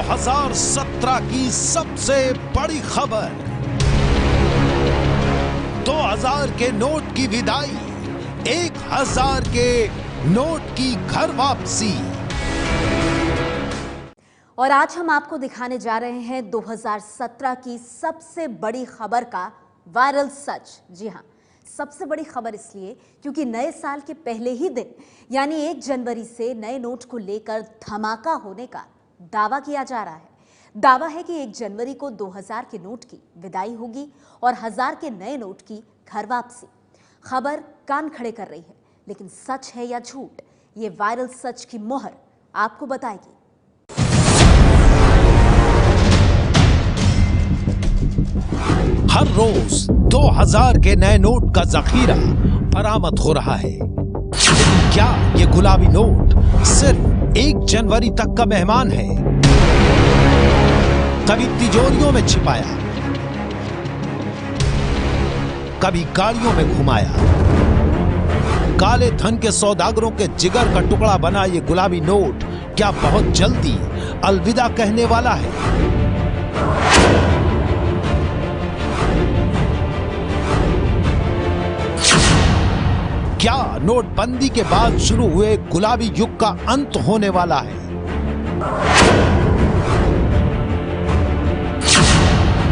2017 की सबसे बड़ी खबर, 2000 के नोट की विदाई, 1000 के नोट की घर वापसी। और आज हम आपको दिखाने जा रहे हैं 2017 की सबसे बड़ी खबर का वायरल सच। जी हां, सबसे बड़ी खबर इसलिए क्योंकि नए साल के पहले ही दिन यानी 1 जनवरी से नए नोट को लेकर धमाका होने का दावा किया जा रहा है। दावा है कि 1 जनवरी को 2000 के नोट की विदाई होगी और 1000 के नए नोट की घर वापसी। खबर कान खड़े कर रही है, लेकिन सच है या झूठ, ये वायरल सच की मोहर आपको बताएगी। हर रोज 2000 के नए नोट का जखीरा बरामद हो रहा है, लेकिन क्या ये गुलाबी नोट सिर्फ 1 जनवरी तक का मेहमान है? कभी तिजोरियों में छिपाया, कभी गाड़ियों में घुमाया, काले धन के सौदागरों के जिगर का टुकड़ा बना ये गुलाबी नोट क्या बहुत जल्दी अलविदा कहने वाला है? क्या नोटबंदी के बाद शुरू हुए गुलाबी युग का अंत होने वाला है?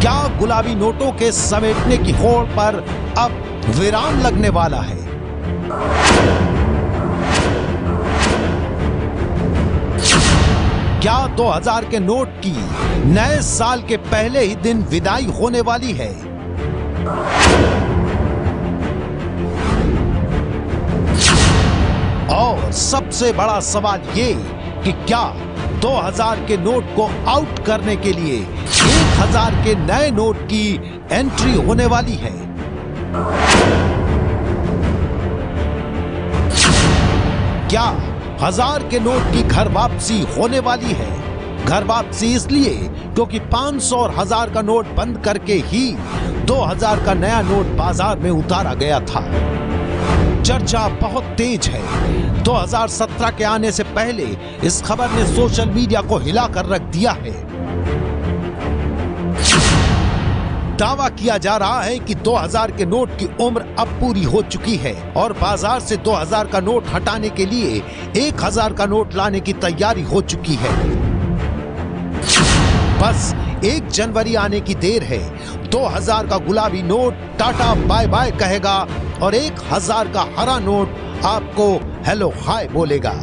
क्या गुलाबी नोटों के समेटने की होड़ पर अब विराम लगने वाला है? क्या 2000 के नोट की नए साल के पहले ही दिन विदाई होने वाली है? और सबसे बड़ा सवाल ये कि क्या 2000 के नोट को आउट करने के लिए 1000 के नए नोट की एंट्री होने वाली है? क्या 1000 के नोट की घर वापसी होने वाली है? घर वापसी इसलिए क्योंकि 500 और 1000 का नोट बंद करके ही 2000 का नया नोट बाजार में उतारा गया था। चर्चा बहुत तेज है। 2017 के आने से पहले इस खबर ने सोशल मीडिया को हिलाकर रख दिया है। दावा किया जा रहा है कि 2000 के नोट की उम्र अब पूरी हो चुकी है और बाजार से 2000 का नोट हटाने के लिए 1000 का नोट लाने की तैयारी हो चुकी है। बस 1 जनवरी आने की देर है। 2000 का गुलाबी नोट टाटा बाय बाय कहेगा और 1000 का हरा नोट आपको हेलो हाय बोलेगा।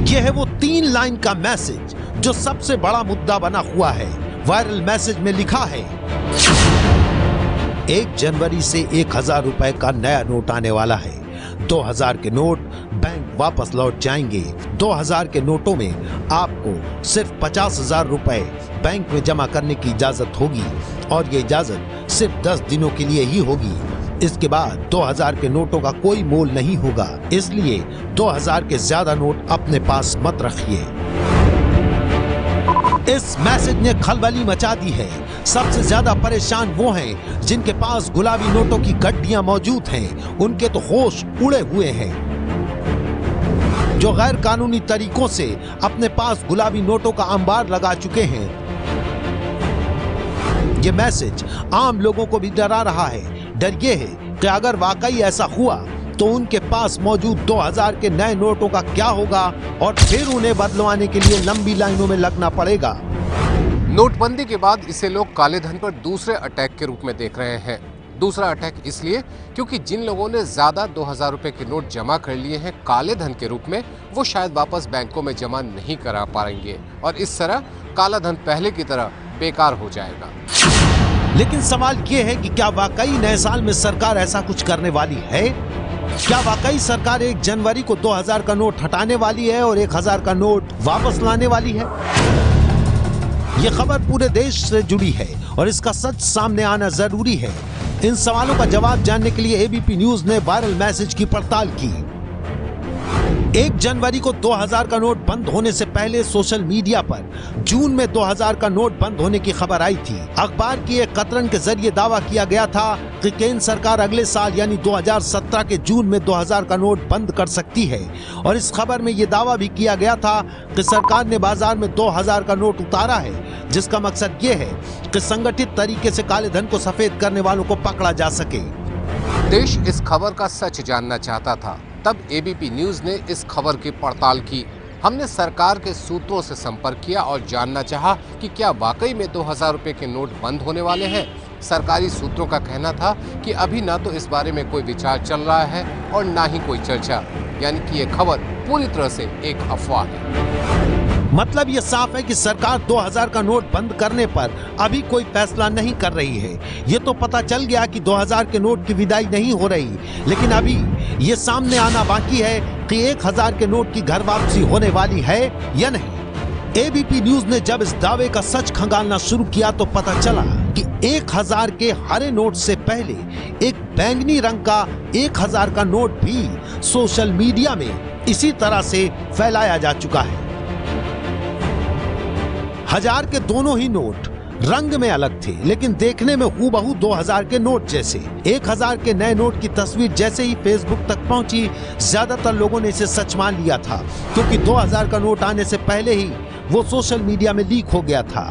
यह है वो 3 लाइन का मैसेज जो सबसे बड़ा मुद्दा बना हुआ है। वायरल मैसेज में लिखा है, 1 जनवरी से 1000 रुपए का नया नोट आने वाला है। 2000 के नोट बैंक वापस लौट जाएंगे। 2000 के नोटों में आपको सिर्फ 50,000 रुपए बैंक में जमा करने की इजाजत होगी और ये इजाजत सिर्फ 10 दिनों के लिए ही होगी। इसके बाद 2000 के नोटों का कोई मोल नहीं होगा, इसलिए 2000 के ज्यादा नोट अपने पास मत रखिए। इस मैसेज ने खलबली मचा दी है। सबसे ज्यादा परेशान वो हैं जिनके पास गुलाबी नोटों की गड्डियां मौजूद हैं। उनके तो होश उड़े हुए हैं। जो गैर कानूनी तरीकों से अपने पास गुलाबी नोटों का अंबार लगा चुके हैं। ये मैसेज आम लोगों को भी डरा रहा है। डर ये है कि अगर वाकई ऐसा हुआ तो उनके पास मौजूद 2000 के नए नोटों का क्या होगा और फिर उन्हें बदलवाने के लिए लंबी लाइनों में लगना पड़ेगा। नोटबंदी के बाद इसे लोग काले धन पर दूसरे अटैक के रूप में देख रहे हैं। दूसरा अटैक इसलिए क्योंकि जिन लोगों ने ज्यादा 2000 रुपए के नोट जमा कर लिए हैं काले धन के रूप में, वो शायद वापस बैंकों में जमा नहीं करा पाएंगे और इस तरह काला धन पहले की तरह बेकार हो जाएगा। लेकिन सवाल ये है कि क्या वाकई नए साल में सरकार ऐसा कुछ करने वाली है? क्या वाकई सरकार 1 जनवरी को 2000 का नोट हटाने वाली है और 1000 का नोट वापस लाने वाली है? यह खबर पूरे देश से जुड़ी है और इसका सच सामने आना जरूरी है। इन सवालों का जवाब जानने के लिए एबीपी न्यूज ने वायरल मैसेज की पड़ताल की। 1 जनवरी को 2000 का नोट बंद होने से पहले सोशल मीडिया पर जून में 2000 का नोट बंद होने की खबर आई थी। अखबार की एक कतरन के जरिए दावा किया गया था कि केंद्र सरकार अगले साल यानी 2017 के जून में 2000 का नोट बंद कर सकती है और इस खबर में ये दावा भी किया गया था कि सरकार ने बाजार में 2000 का नोट उतारा है, जिसका मकसद ये है कि संगठित तरीके से काले धन को सफेद करने वालों को पकड़ा जा सके। देश इस खबर का सच जानना चाहता था, तब एबीपी न्यूज ने इस खबर की पड़ताल की। हमने सरकार के सूत्रों से संपर्क किया और जानना चाहा कि क्या वाकई में 2000 रुपए के नोट बंद होने वाले हैं। सरकारी सूत्रों का कहना था कि अभी ना तो इस बारे में कोई विचार चल रहा है और ना ही कोई चर्चा, यानी कि ये खबर पूरी तरह से एक अफवाह है। मतलब ये साफ है कि सरकार 2000 का नोट बंद करने पर अभी कोई फैसला नहीं कर रही है। ये तो पता चल गया कि 2000 के नोट की विदाई नहीं हो रही, लेकिन अभी ये सामने आना बाकी है कि 1000 के नोट की घर वापसी होने वाली है या नहीं। एबीपी न्यूज ने जब इस दावे का सच खंगालना शुरू किया तो पता चला कि 1000 के हरे नोट से पहले एक बैंगनी रंग का 1000 का नोट भी सोशल मीडिया में इसी तरह से फैलाया जा चुका है। 1000 के दोनों ही नोट रंग में अलग थे, लेकिन देखने में हूबहू 2000 के नोट जैसे। 1000 के नए नोट की तस्वीर जैसे ही फेसबुक तक पहुंची, ज्यादातर लोगों ने इसे सच मान लिया था, क्योंकि 2000 का नोट आने से पहले ही वो सोशल मीडिया में लीक हो गया था।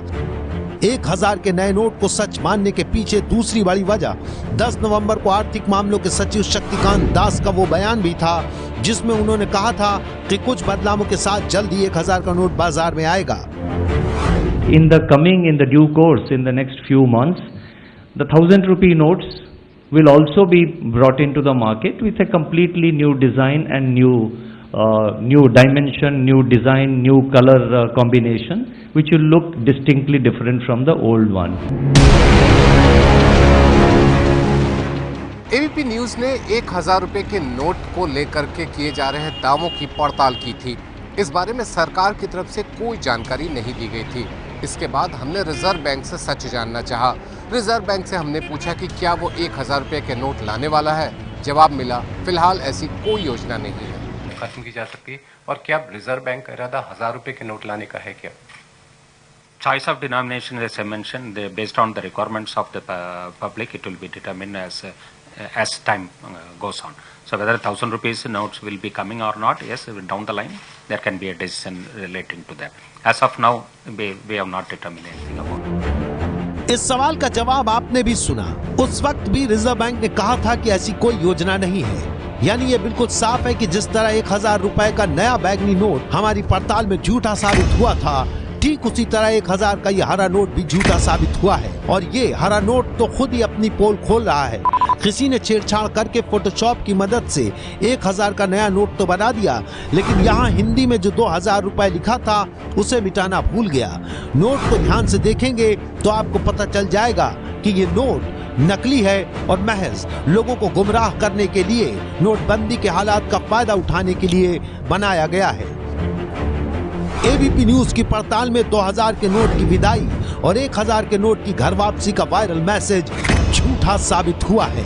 1000 के नए नोट को सच मानने के पीछे दूसरी बड़ी वजह 10 नवंबर को आर्थिक मामलों के सचिव शक्तिकांत दास का वो बयान भी था, जिसमें उन्होंने कहा था कि कुछ बदलावों के साथ जल्द ही 1000 का नोट बाजार में आएगा। In the due course, in the next few months, the 1000 rupee notes will also be brought into the market with a completely new design and new dimension, new design, new color combination, which will look distinctly different from the old one. ABP news ने 1000 रुपए के note को लेकर के किए जा रहे दावों की पड़ताल की थी। इस बारे में सरकार की तरफ से कोई जानकारी नहीं दी गई थी। इसके बाद हमने रिजर्व बैंक से सच जानना चाहा। रिजर्व बैंक से हमने पूछा कि क्या वो 1000 रुपए के नोट लाने वाला है। जवाब मिला, फिलहाल ऐसी कोई योजना नहीं है। खत्म की जा सकती है। और क्या रिजर्व बैंक का इरादा 1000 रुपए के नोट लाने का है क्या? Choice of denomination, as I mentioned, based on the requirements of the public, it will be determined as time goes on. So whether 1000 rupees notes will be coming or not, yes, down the line there can be a decision relating to that. As of now, we have not determined anything about it. इस सवाल का जवाब आपने भी सुना। उस वक्त भी रिजर्व बैंक ने कहा था कि ऐसी कोई योजना नहीं है। यानी ये बिल्कुल साफ है कि जिस तरह 1000 रुपए का नया बैंगनी नोट हमारी पड़ताल में झूठा साबित हुआ था, ठीक उसी तरह 1000 का ये हरा नोट भी झूठा साबित हुआ है। और ये हरा नोट तो खुद ही अपनी पोल खोल रहा है। किसी ने छेड़छाड़ करके फोटोशॉप की मदद से 1000 का नया नोट तो बना दिया, लेकिन यहाँ हिंदी में जो 2000 रुपए लिखा था उसे मिटाना भूल गया। नोट को ध्यान से देखेंगे तो आपको पता चल जाएगा कि ये नोट नकली है और महज लोगों को गुमराह करने के लिए, नोटबंदी के हालात का फायदा उठाने के लिए बनाया गया है। एबीपी न्यूज की पड़ताल में 2000 के नोट की विदाई और 1000 के नोट की घर वापसी का वायरल मैसेज झूठा साबित हुआ है।